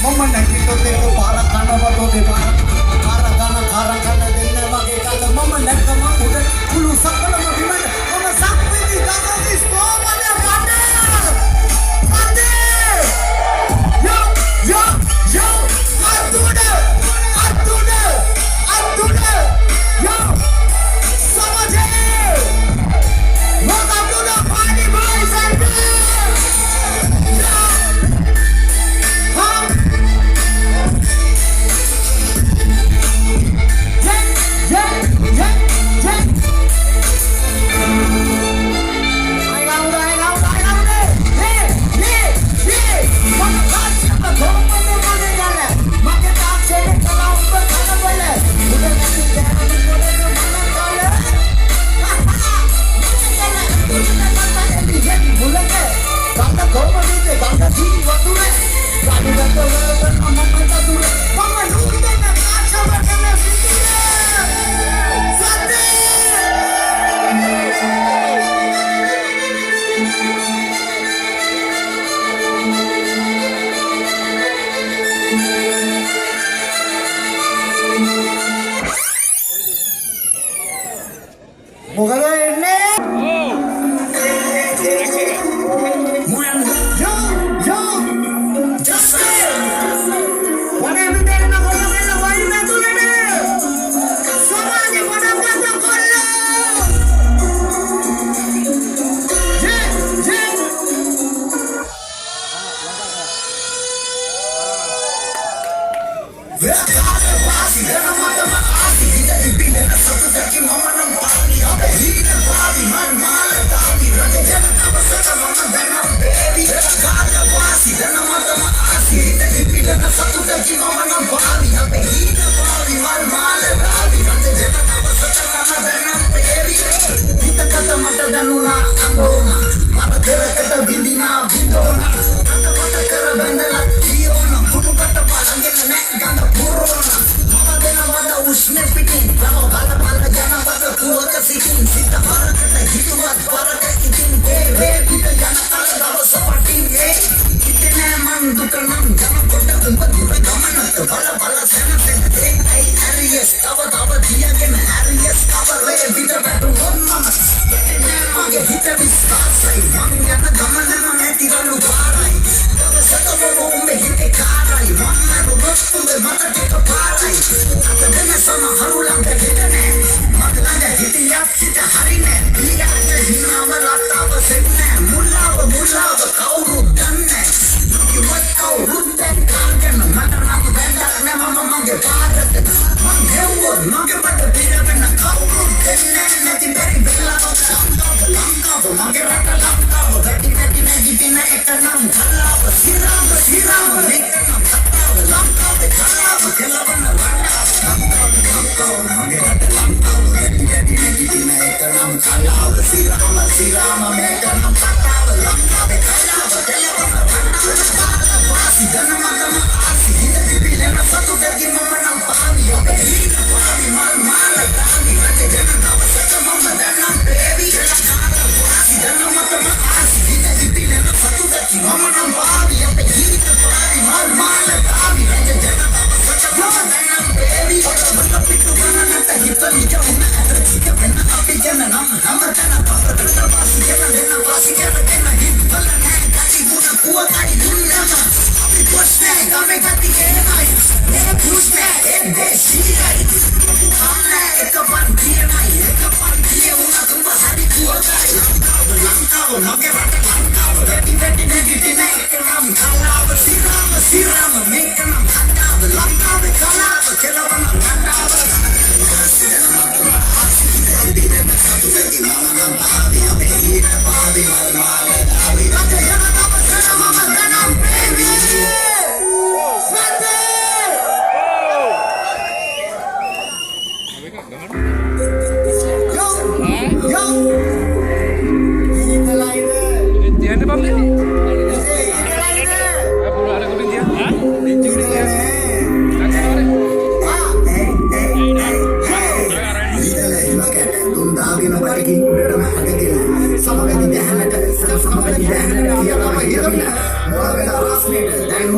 මම නැගිට්ටොත් ඒක පාර කනවතෝ දෙපාර පාර ගන්න කාරණ කන්න දෙන්නේ වගේ කල මම නැග්ගම උඩ කුළු සකලම විමන මම සක්විති ගමවිස් කොමද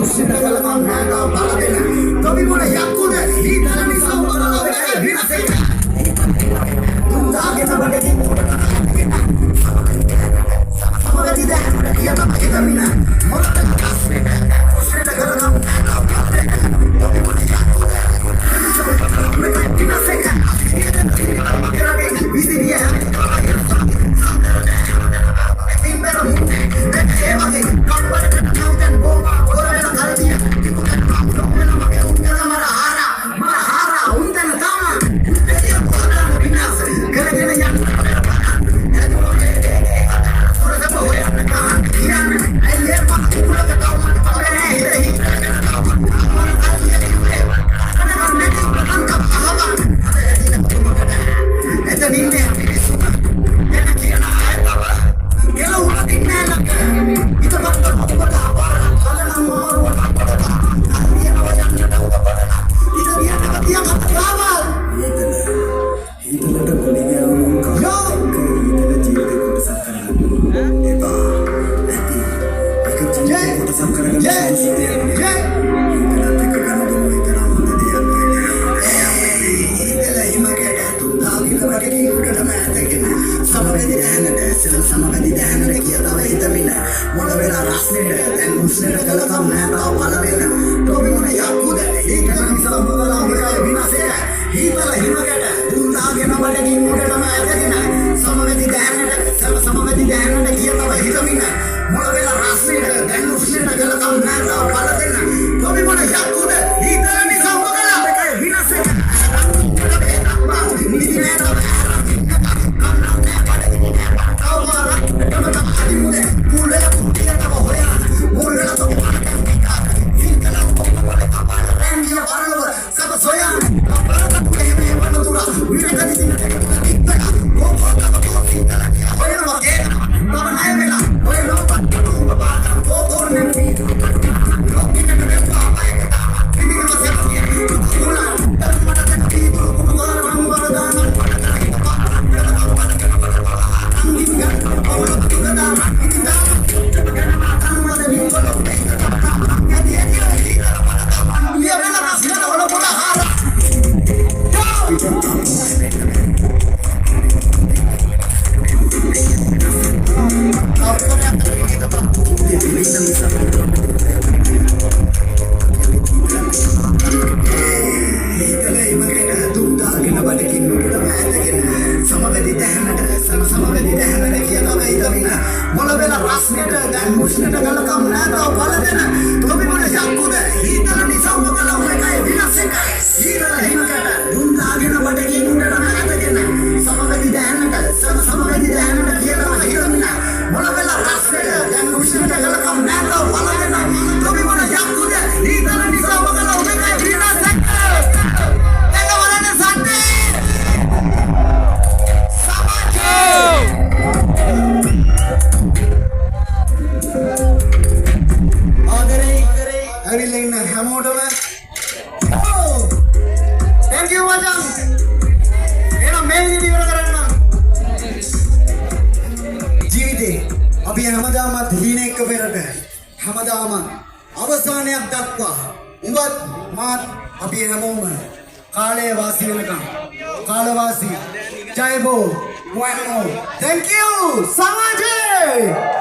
උෂ්ණයට කලකම් නැතව බල දෙන තොපි මොන යක්කුද හීතල නිසා මොකද වෙන්නේ විනාශේ තුන්දාගෙන බඩේ සමගති දැන් කියත හිතමින මොකද උෂ්ණයට කලකම් නැතව බල දෙන තොපි මොන යක්කුද විනාශේ විසිරිය සමගති දැනන කියතව හිතමින මොන වෙලා රස්නෙට දැන් උස්නෙට කලකම් නැතව බල දෙන තොපි මොන යක්කුද හීතල නිසා මොකලා මේකයි විනාශේ හීතල හිමකට දුන්නාගෙන බඩගින් උඩටම ඇදගෙන සමගති දැනනට සමගති දැනනට කියතව හිතමින මොන වෙලා රස්නෙට දැන් උස්නෙට කලකම් නැතව බල දෙන තොපි මොන යක්කුද හීතල නිසා මොකලා මේකයි විනාශේ හැමදාම අවසානයක් දක්වා උඹත් මාත් අපි හැමෝම කාලය වාසී වෙනකම් කාලවාසී ජය බෝ thank you සමාජේ